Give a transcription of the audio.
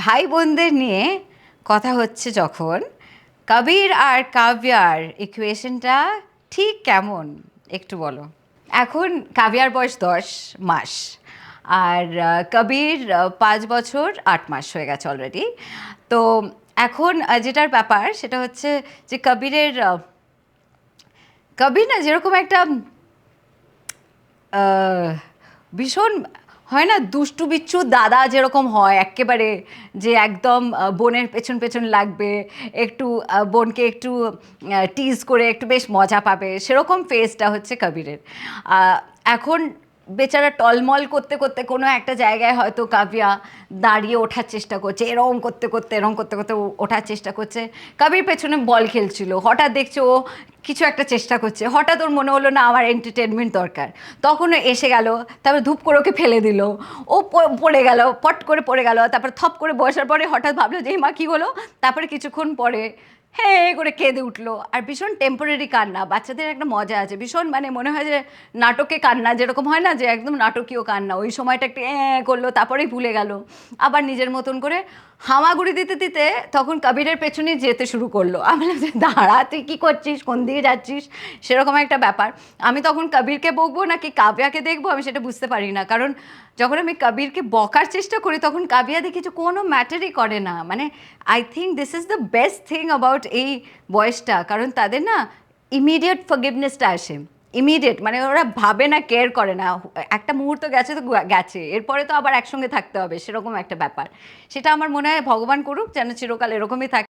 ভাই বোনদের নিয়ে কথা হচ্ছে যখন, কবির আর কাব্যার ইকুয়েশনটা ঠিক কেমন একটু বলো। এখন কাব্যার বয়স 10 মাস, আর কবির 5 বছর 8 মাস হয়ে গেছে অলরেডি। তো এখন যেটার ব্যাপার সেটা হচ্ছে যে কবির না যেরকম একটা আহ, ভীষণ হয় না, দুষ্টু বিচ্ছু দাদা যেরকম হয় একেবারে, যে একদম বোনের পেছন পেছন লাগবে, একটু বোনকে একটু টিজ করে একটু বেশ মজা পাবে, সেরকম ফেসটা হচ্ছে কবিরের। এখন বেচারা টলমল করতে করতে কোনো একটা জায়গায় হয়তো কাব্যা দাঁড়িয়ে ওঠার চেষ্টা করছে, এরম করতে করতে ওঠার চেষ্টা করছে। কবির পেছনে বল খেলছিল, হঠাৎ দেখছে ও কিছু একটা চেষ্টা করছে, হঠাৎ ওর মনে হলো না আমার এন্টারটেনমেন্ট দরকার, তখন ও এসে গেল, তারপর ধূপ করে ওকে ফেলে দিল, ও পড়ে গেল, পট করে পড়ে গেল, তারপর থপ করে বসার পরে হঠাৎ ভাবলো যে এই মা কী হলো, তারপরে কিছুক্ষণ পরে হ্যাঁ করে কেঁদে উঠলো। আর ভীষণ টেম্পোরারি কান্না, বাচ্চাদের একটা মজা আছে ভীষণ, মানে মনে হয় যে নাটকে কান্না যেরকম হয় না, যে একদম নাটকীয় কান্না, ওই সময়টা একটু করলো, তারপরেই ভুলে গেল, আবার নিজের মতন করে হামাগুড়ি দিতে দিতে তখন কবিরের পেছনে যেতে শুরু করলো। আমি বললাম যে দাঁড়া, তুই কী করছিস, কোন দিকে যাচ্ছিস, সেরকম একটা ব্যাপার। আমি তখন কবিরকে বকবো নাকি কাব্যাকে দেখবো আমি সেটা বুঝতে পারি না, কারণ যখন আমি কবিরকে বকার চেষ্টা করি তখন কাব্যা দেখি যে কোনো ম্যাটারই করে না। মানে I think this is the best thing about এই বয়সটা, কারণ তাদের না ইমিডিয়েট ফরগিভনেসটা আসে, ইমিডিয়েট, মানে ওরা ভাবে না, কেয়ার করে না, একটা মুহূর্ত গেছে তো গেছে, এরপরে তো আবার একসঙ্গে থাকতে হবে, সেরকম একটা ব্যাপার। সেটা আমার মনে হয় ভগবান করুক যেন চিরকাল এরকমই থাকে।